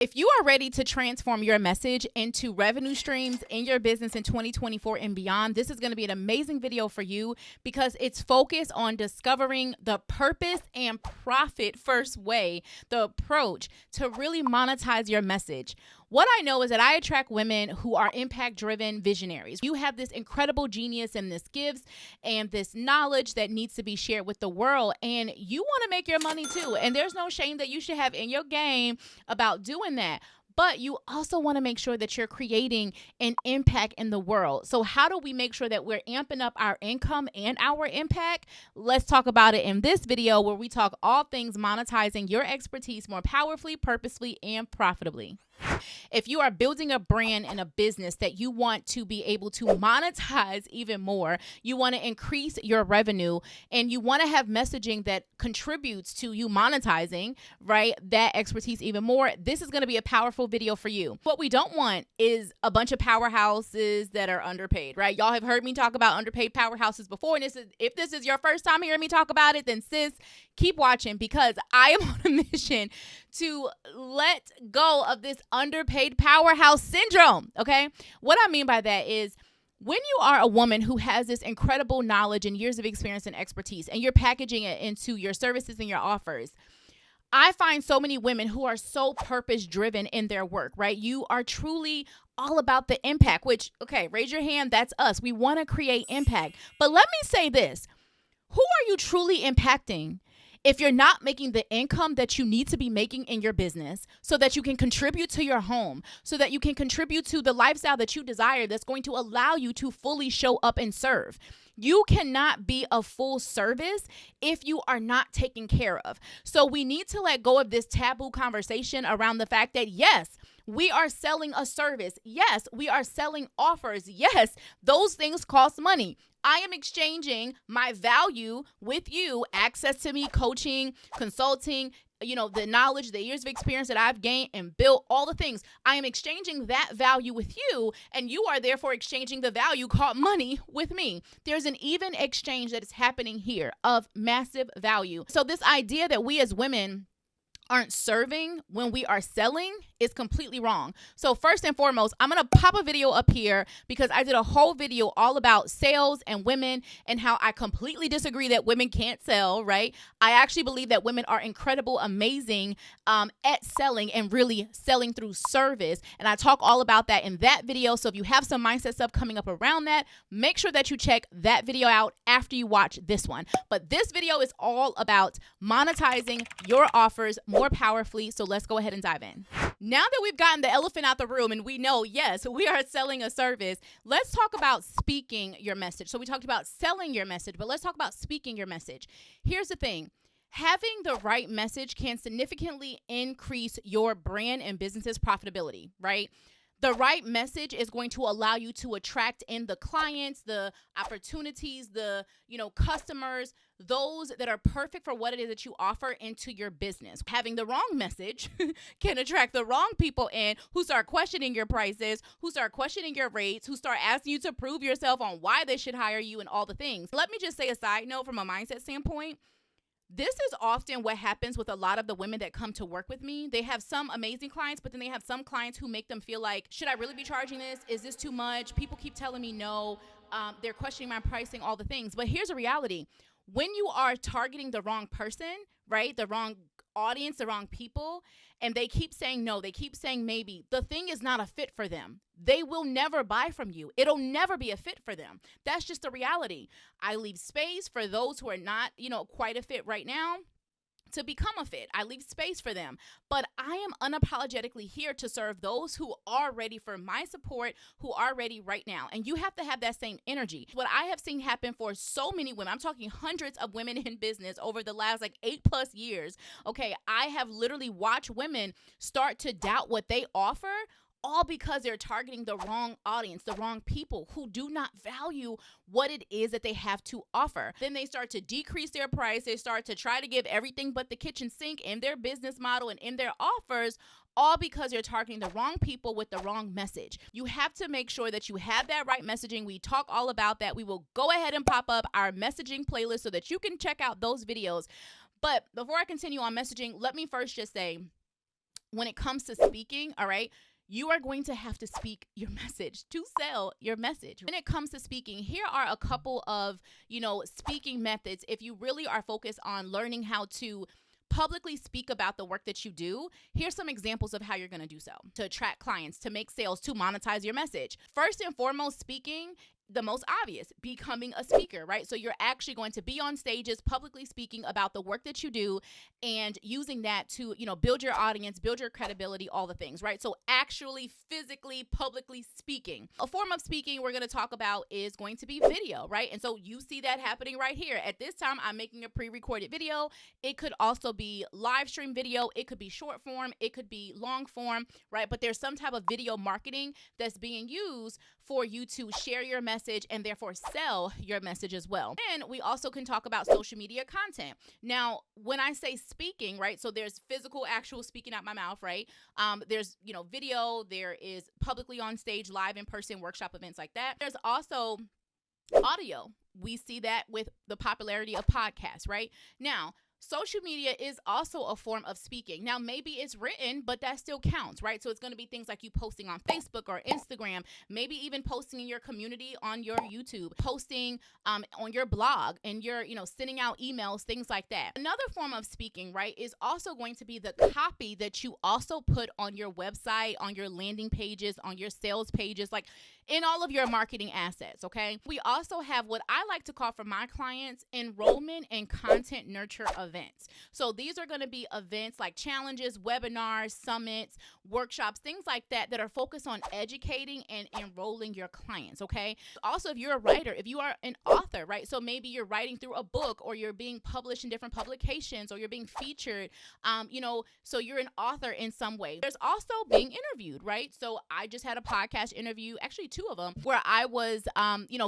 If you are ready to transform your message into revenue streams in your business in 2024 and beyond, this is going to be an amazing video for you because it's focused on discovering the purpose and profit first way, the approach to really monetize your message. What I know is that I attract women who are impact-driven visionaries. You have this incredible genius and this gifts and this knowledge that needs to be shared with the world, and you want to make your money too. And there's no shame that you should have in your game about doing that. But you also want to make sure that you're creating an impact in the world. So how do we make sure that we're amping up our income and our impact? Let's talk about it in this video where we talk all things monetizing your expertise more powerfully, purposefully, and profitably. If you are building a brand and a business that you want to be able to monetize even more, you want to increase your revenue, and you want to have messaging that contributes to you monetizing, right, that expertise even more, this is going to be a powerful video for you. What we don't want is a bunch of powerhouses that are underpaid, right? Y'all have heard me talk about underpaid powerhouses before, and if this is your first time hearing me talk about it, then sis, keep watching because I am on a mission to let go of this underpaid powerhouse syndrome, okay? What I mean by that is when you are a woman who has this incredible knowledge and years of experience and expertise, and you're packaging it into your services and your offers, I find so many women who are so purpose-driven in their work, right? You are truly all about the impact, which, okay, raise your hand, that's us. We want to create impact. But let me say this, who are you truly impacting if you're not making the income that you need to be making in your business so that you can contribute to your home, so that you can contribute to the lifestyle that you desire that's going to allow you to fully show up and serve? You cannot be a full service if you are not taken care of. So we need to let go of this taboo conversation around the fact that, yes, we are selling a service. Yes, we are selling offers. Yes, those things cost money. I am exchanging my value with you, access to me, coaching, consulting, the knowledge, the years of experience that I've gained and built, all the things. I am exchanging that value with you, and you are therefore exchanging the value called money with me. There's an even exchange that is happening here of massive value. So this idea that we as women aren't serving when we are selling is completely wrong. So first and foremost, I'm going to pop a video up here because I did a whole video all about sales and women and how I completely disagree that women can't sell, right? I actually believe that women are incredible, amazing at selling and really selling through service. And I talk all about that in that video. So if you have some mindset stuff coming up around that, make sure that you check that video out after you watch this one. But this video is all about monetizing your offers more powerfully. So let's go ahead and dive in. Now that we've gotten the elephant out the room and we know, yes, we are selling a service, let's talk about speaking your message. So we talked about selling your message, but let's talk about speaking your message. Here's the thing. Having the right message can significantly increase your brand and business's profitability, right? The right message is going to allow you to attract in the clients, the opportunities, the, customers, those that are perfect for what it is that you offer into your business. Having the wrong message can attract the wrong people in who start questioning your prices, who start questioning your rates, who start asking you to prove yourself on why they should hire you and all the things. Let me just say a side note from a mindset standpoint. This is often what happens with a lot of the women that come to work with me. They have some amazing clients, but then they have some clients who make them feel like, should I really be charging this? Is this too much? People keep telling me no. They're questioning my pricing, all the things. But here's a reality. When you are targeting the wrong person, right, the wrong audience, the wrong people, and they keep saying no, they keep saying maybe, the thing is not a fit for them. They will never buy from you. It'll never be a fit for them. That's just the reality. I leave space for those who are not, quite a fit right now to become a fit. I leave space for them. But I am unapologetically here to serve those who are ready for my support, who are ready right now. And you have to have that same energy. What I have seen happen for so many women, I'm talking hundreds of women in business over the last 8+ years. Okay, I have literally watched women start to doubt what they offer, all because they're targeting the wrong audience, the wrong people who do not value what it is that they have to offer. Then they start to decrease their price. They start to try to give everything but the kitchen sink in their business model and in their offers, all because you're targeting the wrong people with the wrong message. You have to make sure that you have that right messaging. We talk all about that. We will go ahead and pop up our messaging playlist so that you can check out those videos. But before I continue on messaging, let me first just say, when it comes to speaking, all right, you are going to have to speak your message to sell your message. When it comes to speaking, here are a couple of, speaking methods. If you really are focused on learning how to publicly speak about the work that you do, here's some examples of how you're going to do so to attract clients, to make sales, to monetize your message. First and foremost, speaking, the most obvious, becoming a speaker, right? So you're actually going to be on stages publicly speaking about the work that you do and using that to, build your audience, build your credibility, all the things, right? So actually physically, publicly speaking. A form of speaking we're going to talk about is going to be video, right? And so you see that happening right here. At this time, I'm making a pre-recorded video. It could also be live stream video. It could be short form. It could be long form, right? But there's some type of video marketing that's being used for you to share your message and therefore sell your message as well. And we also can talk about social media content. Now, when I say speaking, right, so there's physical, actual speaking out my mouth, right? There's, video, there is publicly on stage, live in person, workshop events like that. There's also audio. We see that with the popularity of podcasts, right? Now, social media is also a form of speaking. Now, maybe it's written, but that still counts, right? So it's going to be things like you posting on Facebook or Instagram, maybe even posting in your community on your YouTube, posting on your blog, and you're, sending out emails, things like that. Another form of speaking, right, is also going to be the copy that you also put on your website, on your landing pages, on your sales pages, like in all of your marketing assets, okay? We also have what I like to call for my clients enrollment and content nurture events. So these are going to be events like challenges, webinars, summits, workshops, things like that that are focused on educating and enrolling your clients, okay? Also, if you're a writer, if you are an author, right? So maybe you're writing through a book or you're being published in different publications or you're being featured, so you're an author in some way. There's also being interviewed, right? So I just had a podcast interview, actually two of them, where I was,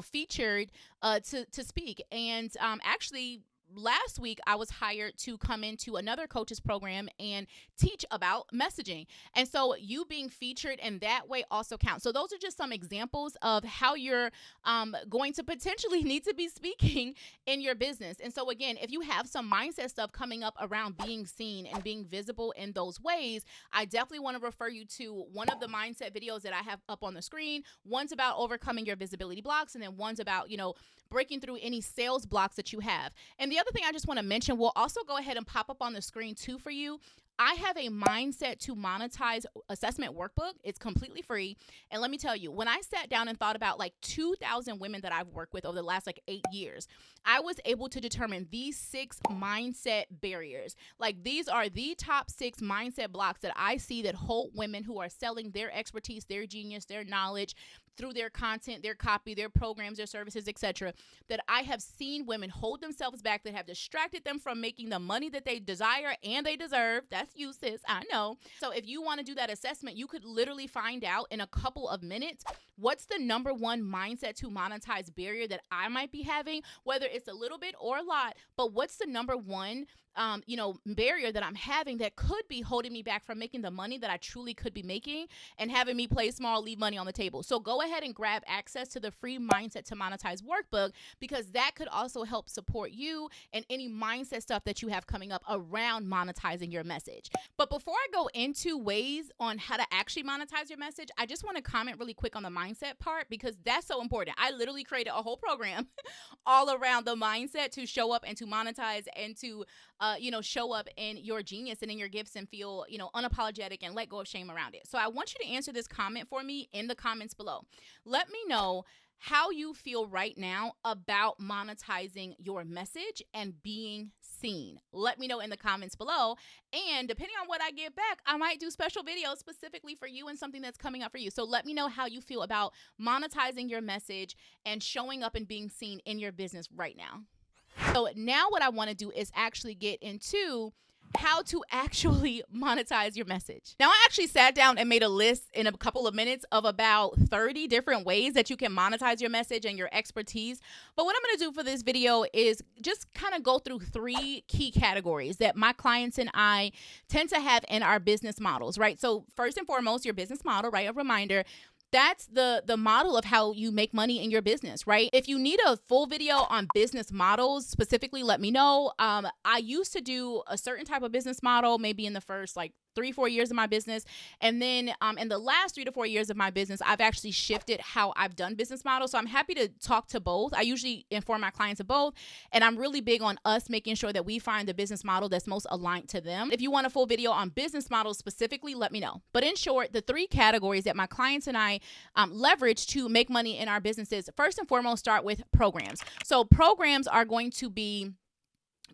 featured to speak. And actually, last week, I was hired to come into another coach's program and teach about messaging. And so you being featured in that way also counts. So those are just some examples of how you're going to potentially need to be speaking in your business. And so again, if you have some mindset stuff coming up around being seen and being visible in those ways, I definitely want to refer you to one of the mindset videos that I have up on the screen. One's about overcoming your visibility blocks, and then one's about, breaking through any sales blocks that you have. And the other thing I just want to mention, we'll also go ahead and pop up on the screen too for you. I have a mindset to monetize assessment workbook. It's completely free. And let me tell you, when I sat down and thought about like 2,000 women that I've worked with over the last 8 years, I was able to determine these 6 mindset barriers. Like these are the top 6 mindset blocks that I see that hold women who are selling their expertise, their genius, their knowledge through their content, their copy, their programs, their services, etc., that I have seen women hold themselves back, that have distracted them from making the money that they desire and they deserve. That's you, sis. I know. So if you want to do that assessment, you could literally find out in a couple of minutes what's the number one mindset to monetize barrier that I might be having, whether it's a little bit or a lot, but what's the number one barrier that I'm having that could be holding me back from making the money that I truly could be making and having me play small, leave money on the table. So go ahead and grab access to the free Mindset to Monetize workbook, because that could also help support you and any mindset stuff that you have coming up around monetizing your message. But before I go into ways on how to actually monetize your message, I just want to comment really quick on the mindset part, because that's so important. I literally created a whole program all around the mindset to show up and to monetize and to show up in your genius and in your gifts and feel, unapologetic and let go of shame around it. So I want you to answer this comment for me in the comments below. Let me know how you feel right now about monetizing your message and being seen. Let me know in the comments below. And depending on what I get back, I might do special videos specifically for you and something that's coming up for you. So let me know how you feel about monetizing your message and showing up and being seen in your business right now. So now what I want to do is actually get into how to actually monetize your message. Now, I actually sat down and made a list in a couple of minutes of about 30 different ways that you can monetize your message and your expertise. But what I'm going to do for this video is just kind of go through 3 key categories that my clients and I tend to have in our business models, right? So first and foremost, your business model, right? A reminder. That's the model of how you make money in your business, right? If you need a full video on business models specifically, let me know. I used to do a certain type of business model, maybe in the first 3-4 years of my business. And then in the last 3 to 4 years of my business, I've actually shifted how I've done business models. So I'm happy to talk to both. I usually inform my clients of both. And I'm really big on us making sure that we find the business model that's most aligned to them. If you want a full video on business models specifically, let me know. But in short, the 3 categories that my clients and I leverage to make money in our businesses, first and foremost, start with programs. So programs are going to be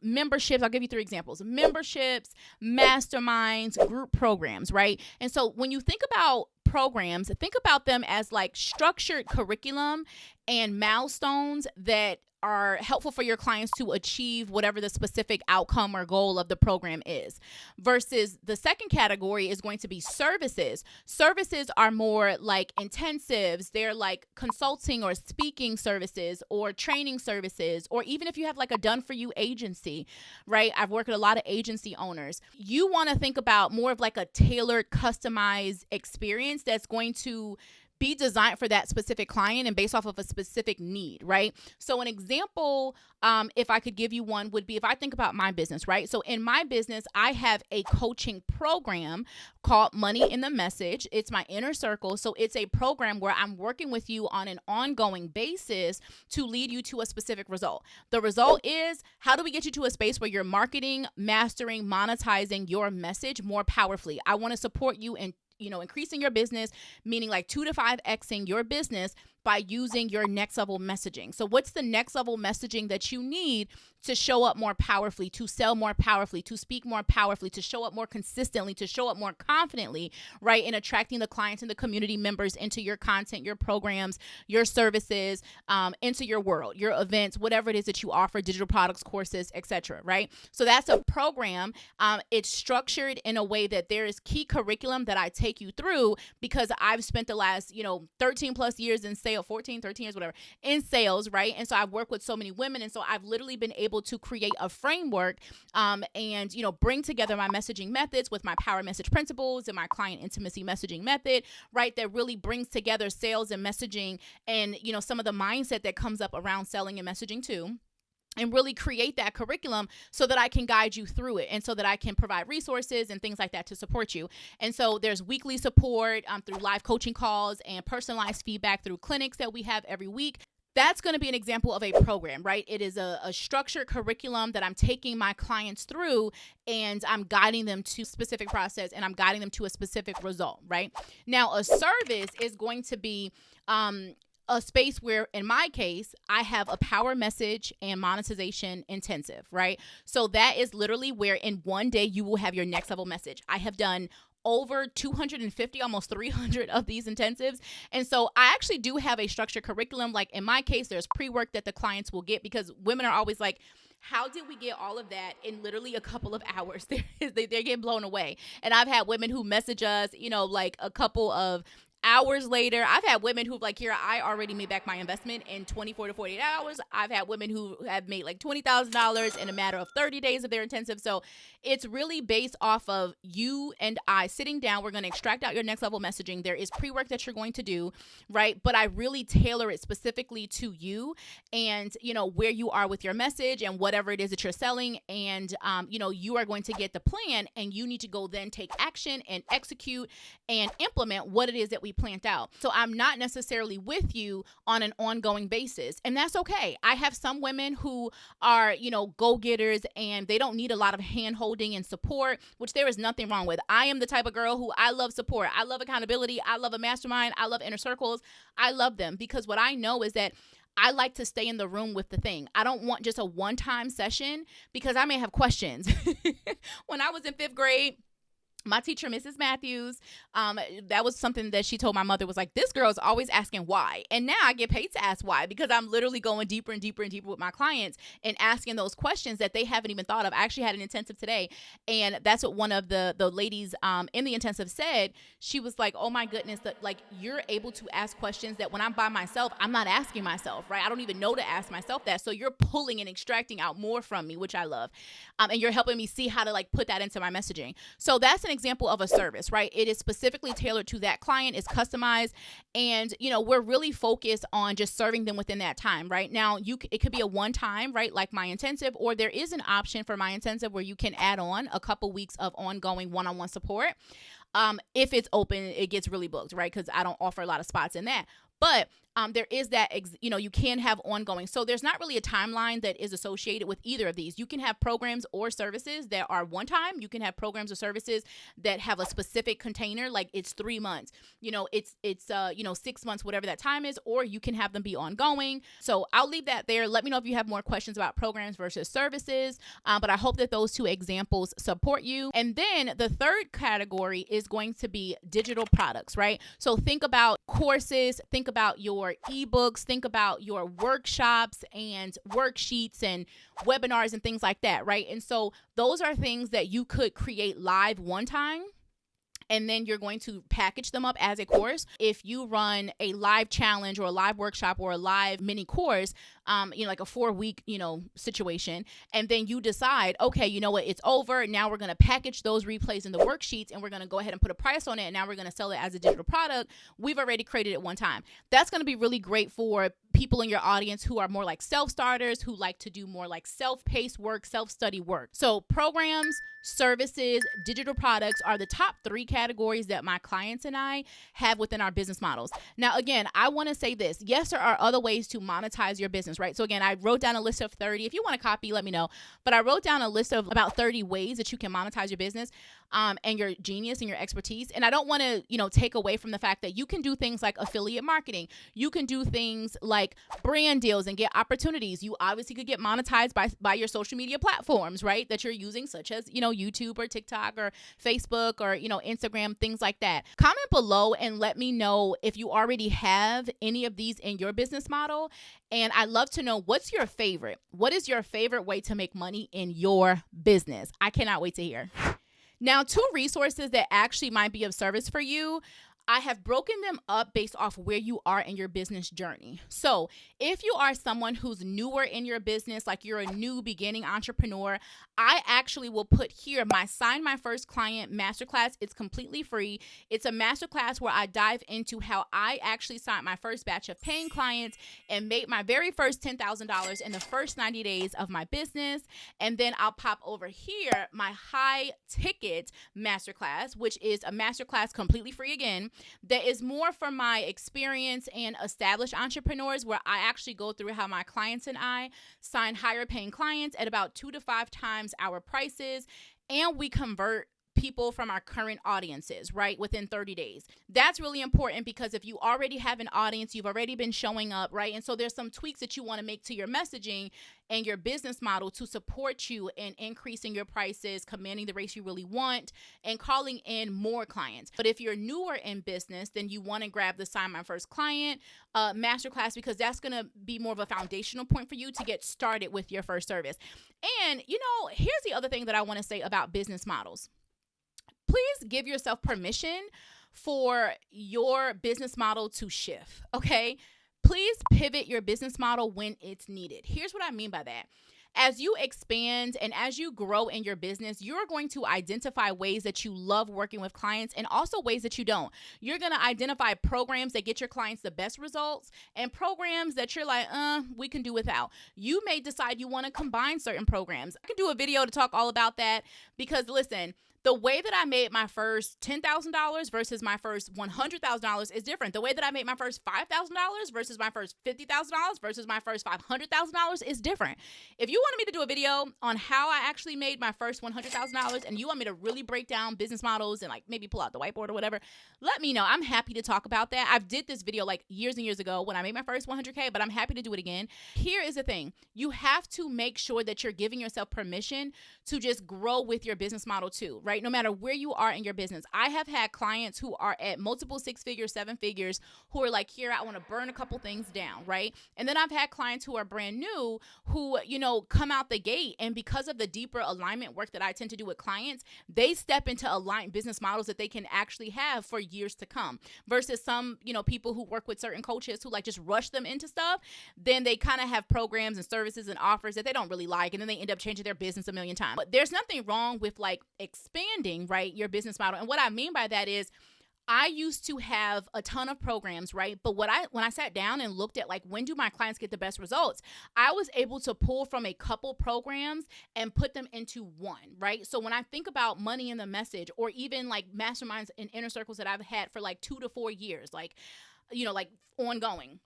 memberships. I'll give you 3 examples: memberships, masterminds, group programs, right? And so when you think about programs, think about them as like structured curriculum and milestones that are helpful for your clients to achieve whatever the specific outcome or goal of the program is. Versus the second category is going to be services. Services are more like intensives. They're like consulting or speaking services or training services, or even if you have like a done for you agency, right? I've worked with a lot of agency owners. You want to think about more of like a tailored, customized experience that's going to be designed for that specific client and based off of a specific need, right? So an example, if I could give you one, would be if I think about my business, right? So in my business, I have a coaching program called Money in the Message. It's my inner circle. So it's a program where I'm working with you on an ongoing basis to lead you to a specific result. The result is, how do we get you to a space where you're marketing, mastering, monetizing your message more powerfully? I want to support you in increasing your business, meaning like 2 to 5xing your business by using your next level messaging. So what's the next level messaging that you need to show up more powerfully, to sell more powerfully, to speak more powerfully, to show up more consistently, to show up more confidently, right? In attracting the clients and the community members into your content, your programs, your services, into your world, your events, whatever it is that you offer, digital products, courses, etc., right? So that's a program. It's structured in a way that there is key curriculum that I take you through because I've spent the last, 13 plus years in sales, 14, 13 years, whatever, in sales, right? And so I've worked with so many women. And so I've literally been able to create a framework and, bring together my messaging methods with my power message principles and my client intimacy messaging method, right? That really brings together sales and messaging and, some of the mindset that comes up around selling and messaging too. And really create that curriculum so that I can guide you through it and so that I can provide resources and things like that to support you. And so there's weekly support through live coaching calls and personalized feedback through clinics that we have every week. That's going to be an example of a program, right? It is a structured curriculum that I'm taking my clients through and I'm guiding them to a specific process and I'm guiding them to a specific result, right? Now, a service is going to be a space where, in my case, I have a power message and monetization intensive, right? So that is literally where in one day you will have your next level message. I have done over 250, almost 300 of these intensives. And so I actually do have a structured curriculum. Like in my case, there's pre-work that the clients will get because women are always like, how did we get all of that in literally a couple of hours? They get blown away. And I've had women who message us, like a couple of hours later. I've had women who've like, here, I already made back my investment in 24 to 48 hours. I've had women who have made like $20,000 in a matter of 30 days of their intensive. So it's really based off of you and I sitting down. We're going to extract out your next level messaging. There is pre-work that you're going to do, right? But I really tailor it specifically to you and, where you are with your message and whatever it is that you're selling. And, you are going to get the plan and you need to go then take action and execute and implement what it is that we planned out. So I'm not necessarily with you on an ongoing basis. And that's okay. I have some women who are, go-getters and they don't need a lot of hand-holding and support, which there is nothing wrong with. I am the type of girl who I love support. I love accountability. I love a mastermind. I love inner circles. I love them because what I know is that I like to stay in the room with the thing. I don't want just a one-time session because I may have questions. When I was in 5th grade, my teacher, Mrs. Matthews, that was something that she told my mother was like, this girl's always asking why. And now I get paid to ask why because I'm literally going deeper and deeper and deeper with my clients and asking those questions that they haven't even thought of. I actually had an intensive today. And that's what one of the ladies in the intensive said. She was like, oh my goodness, that like you're able to ask questions that when I'm by myself, I'm not asking myself, right? I don't even know to ask myself that. So you're pulling and extracting out more from me, which I love. And you're helping me see how to like put that into my messaging. So that's an example of a service, right? It is specifically tailored to that client, it's customized, and we're really focused on just serving them within that time, right? Now, it could be a one-time, right, like my intensive, or there is an option for my intensive where you can add on a couple weeks of ongoing one-on-one support. If it's open, it gets really booked, right? Because I don't offer a lot of spots in that. But there is that, you can have ongoing. So there's not really a timeline that is associated with either of these. You can have programs or services that are one time. You can have programs or services that have a specific container, like it's 3 months, it's 6 months, whatever that time is, or you can have them be ongoing. So I'll leave that there. Let me know if you have more questions about programs versus services. But I hope that those two examples support you. And then the third category is going to be digital products, right? So think about courses, think about your ebooks, think about your workshops and worksheets and webinars and things like that, right? And so those are things that you could create live one time, and then you're going to package them up as a course. If you run a live challenge or a live workshop or a live mini course, like a 4-week, situation, and then you decide, okay, you know what, it's over. Now we're going to package those replays in the worksheets, and we're going to go ahead and put a price on it. And now we're going to sell it as a digital product. We've already created it one time. That's going to be really great for people in your audience who are more like self-starters, who like to do more like self-paced work, self-study work. So programs, services, digital products are the top 3 categories that my clients and I have within our business models. Now, again, I want to say this. Yes, there are other ways to monetize your business, right? So again, I wrote down a list of 30. If you want a copy, let me know. But I wrote down a list of about 30 ways that you can monetize your business and your genius and your expertise. And I don't want to, take away from the fact that you can do things like affiliate marketing. You can do things like brand deals and get opportunities. You obviously could get monetized by your social media platforms, right? That you're using, such as, YouTube or TikTok or Facebook or, Instagram, things like that. Comment below and let me know if you already have any of these in your business model. And I'd love to know, what's your favorite? What is your favorite way to make money in your business? I cannot wait to hear. Now, 2 resources that actually might be of service for you, I have broken them up based off where you are in your business journey. So if you are someone who's newer in your business, like you're a new beginning entrepreneur, I actually will put here my Sign My First Client Masterclass. It's completely free. It's a masterclass where I dive into how I actually signed my first batch of paying clients and made my very first $10,000 in the first 90 days of my business. And then I'll pop over here my high ticket masterclass, which is a masterclass completely free again, that is more from my experience and established entrepreneurs, where I actually go through how my clients and I sign higher paying clients at about 2 to 5 times our prices, and we convert people from our current audiences, right, within 30 days. That's really important, because if you already have an audience, you've already been showing up, right? And so there's some tweaks that you want to make to your messaging and your business model to support you in increasing your prices, commanding the rates you really want, and calling in more clients. But if you're newer in business, then you want to grab the Sign My First Client masterclass, because that's going to be more of a foundational point for you to get started with your first service. And, here's the other thing that I want to say about business models. Please give yourself permission for your business model to shift, okay? Please pivot your business model when it's needed. Here's what I mean by that. As you expand and as you grow in your business, you're going to identify ways that you love working with clients and also ways that you don't. You're going to identify programs that get your clients the best results and programs that you're like, we can do without. You may decide you want to combine certain programs. I can do a video to talk all about that, because listen, the way that I made my first $10,000 versus my first $100,000 is different. The way that I made my first $5,000 versus my first $50,000 versus my first $500,000 is different. If you wanted me to do a video on how I actually made my first $100,000 and you want me to really break down business models and like maybe pull out the whiteboard or whatever, let me know. I'm happy to talk about that. I've did this video like years and years ago when I made my first 100K, but I'm happy to do it again. Here is the thing. You have to make sure that you're giving yourself permission to just grow with your business model too, right? No matter where you are in your business. I have had clients who are at multiple 6 figures, 7 figures, who are like, here, I want to burn a couple things down, right? And then I've had clients who are brand new who, come out the gate, and because of the deeper alignment work that I tend to do with clients, they step into aligned business models that they can actually have for years to come, versus some, people who work with certain coaches who like just rush them into stuff. Then they kind of have programs and services and offers that they don't really like, and then they end up changing their business a million times. But there's nothing wrong with like expensive expanding, right, your business model. And what I mean by that is I used to have a ton of programs, right? But when I sat down and looked at like, when do my clients get the best results? I was able to pull from a couple programs and put them into one, right? So when I think about money in the message, or even like masterminds and inner circles that I've had for like 2 to 4 years, like, like ongoing,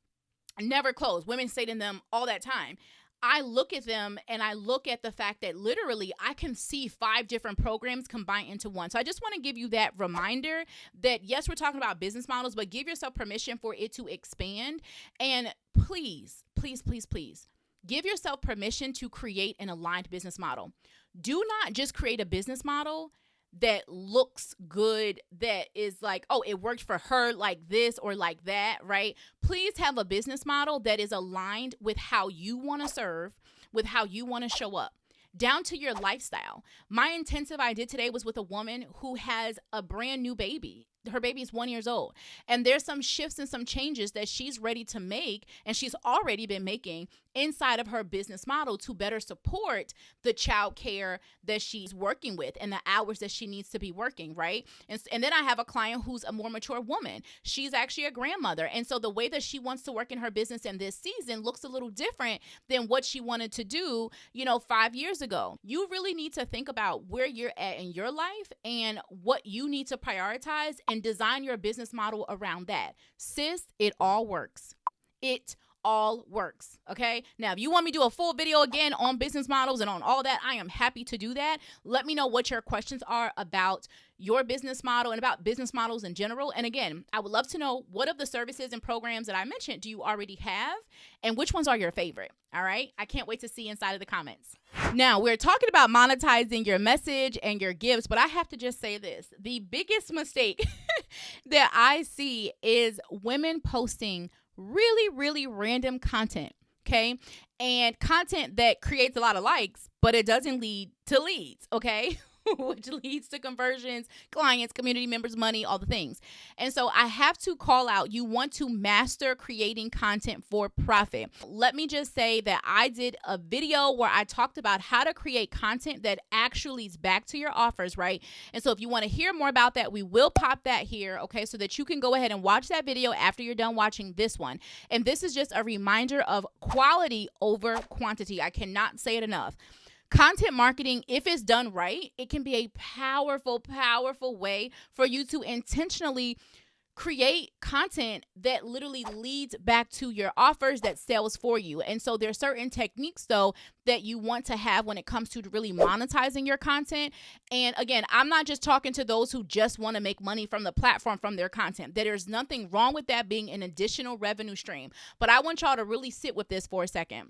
never close. Women stayed in them all that time. I look at them and I look at the fact that literally I can see 5 different programs combined into one. So I just want to give you that reminder that yes, we're talking about business models, but give yourself permission for it to expand. And please, please, please, please give yourself permission to create an aligned business model. Do not just create a business model that looks good, that is like, oh, it worked for her like this or like that, right? Please have a business model that is aligned with how you want to serve, with how you want to show up, down to your lifestyle. My intensive I did today was with a woman who has a brand new baby. Her baby is 1 year old. And there's some shifts and some changes that she's ready to make, and she's already been making inside of her business model to better support the child care that she's working with and the hours that she needs to be working, right? And then I have a client who's a more mature woman. She's actually a grandmother. And so the way that she wants to work in her business in this season looks a little different than what she wanted to do, 5 years ago. You really need to think about where you're at in your life and what you need to prioritize and design your business model around that. Sis, it all works. It all works. Okay. Now, if you want me to do a full video again on business models and on all that, I am happy to do that. Let me know what your questions are about your business model and about business models in general. And again, I would love to know, what of the services and programs that I mentioned do you already have, and which ones are your favorite? All right. I can't wait to see inside of the comments. Now, we're talking about monetizing your message and your gifts, but I have to just say this. The biggest mistake that I see is women posting really, really random content, okay? And content that creates a lot of likes, but it doesn't lead to leads, okay? Which leads to conversions, clients, community members, money, all the things. And so I have to call out, you want to master creating content for profit. Let me just say that I did a video where I talked about how to create content that actually leads back to your offers, right? And so if you want to hear more about that, we will pop that here, okay? So that you can go ahead and watch that video after you're done watching this one. And this is just a reminder of quality over quantity. I cannot say it enough. Content marketing, if it's done right, it can be a powerful, powerful way for you to intentionally create content that literally leads back to your offers, that sells for you. And so there's certain techniques, though, that you want to have when it comes to really monetizing your content. And again, I'm not just talking to those who just want to make money from the platform from their content. There's nothing wrong with that being an additional revenue stream. But I want y'all to really sit with this for a second.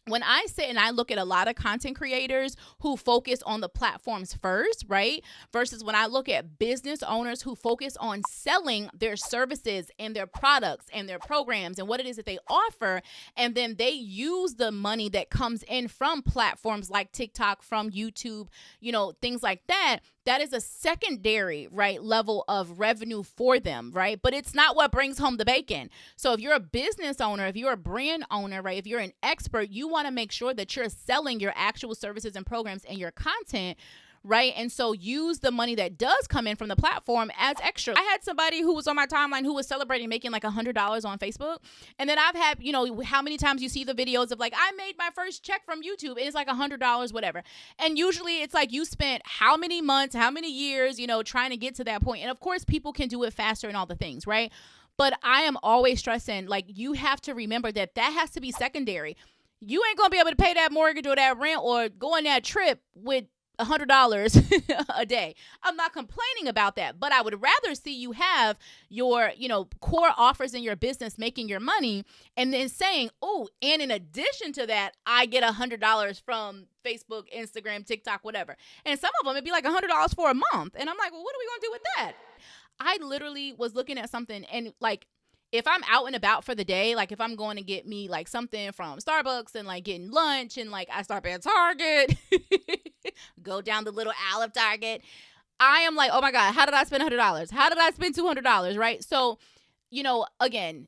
When I sit and I look at a lot of content creators who focus on the platforms first, right? Versus when I look at business owners who focus on selling their services and their products and their programs and what it is that they offer. And then they use the money that comes in from platforms like TikTok, from YouTube, things like that. That is a secondary, right, level of revenue for them, right? But it's not what brings home the bacon. So if you're a business owner, if you're a brand owner, right, if you're an expert, you want to make sure that you're selling your actual services and programs and your content, right? And so use the money that does come in from the platform as extra. I had somebody who was on my timeline who was celebrating making like $100 on Facebook. And then I've had, how many times you see the videos of like, I made my first check from YouTube and it's like $100, whatever. And usually it's like you spent how many months, how many years, trying to get to that point. And of course, people can do it faster and all the things, right? But I am always stressing, like, you have to remember that has to be secondary. You ain't going to be able to pay that mortgage or that rent or go on that trip with $100 a day. I'm not complaining about that, but I would rather see you have your, core offers in your business making your money and then saying, oh, and in addition to that, I get $100 from Facebook, Instagram, TikTok, whatever. And some of them, it'd be like $100 for a month. And I'm like, well, what are we going to do with that? I literally was looking at something and like, if I'm out and about for the day, like if I'm going to get me like something from Starbucks and like getting lunch and like I stop at Target, go down the little aisle of Target, I am like, oh my God, how did I spend $100? How did I spend $200? Right? So, again,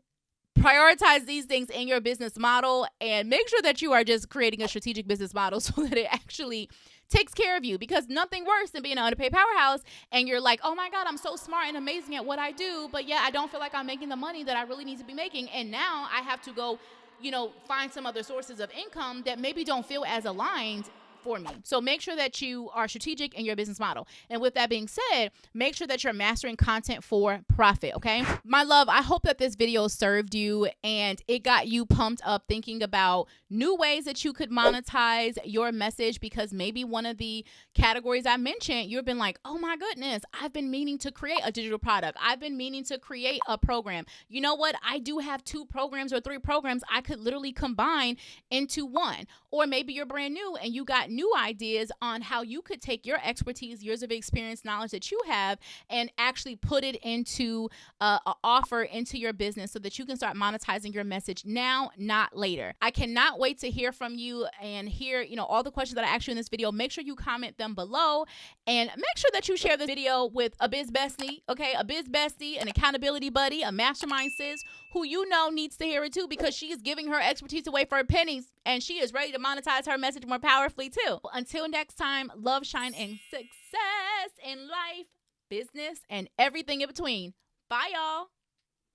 prioritize these things in your business model and make sure that you are just creating a strategic business model so that it actually takes care of you, because nothing worse than being an underpaid powerhouse and you're like, oh my God, I'm so smart and amazing at what I do, but yeah, I don't feel like I'm making the money that I really need to be making. And now I have to go, find some other sources of income that maybe don't feel as aligned for me. So make sure that you are strategic in your business model. And with that being said, make sure that you're mastering content for profit, okay? My love, I hope that this video served you and it got you pumped up thinking about new ways that you could monetize your message, because maybe one of the categories I mentioned, you've been like, oh my goodness, I've been meaning to create a digital product. I've been meaning to create a program. You know what? I do have 2 programs or 3 programs I could literally combine into one. Or maybe you're brand new and you got new ideas on how you could take your expertise, years of experience, knowledge that you have, and actually put it into an offer into your business so that you can start monetizing your message now, not later. I cannot wait to hear from you and hear, all the questions that I asked you in this video. Make sure you comment them below and make sure that you share this video with a biz bestie, okay? A biz bestie, an accountability buddy, a mastermind sis who needs to hear it too, because she is giving her expertise away for pennies and she is ready to monetize her message more powerfully too. Until next time, love, shine, and success in life, business, and everything in between. Bye, y'all.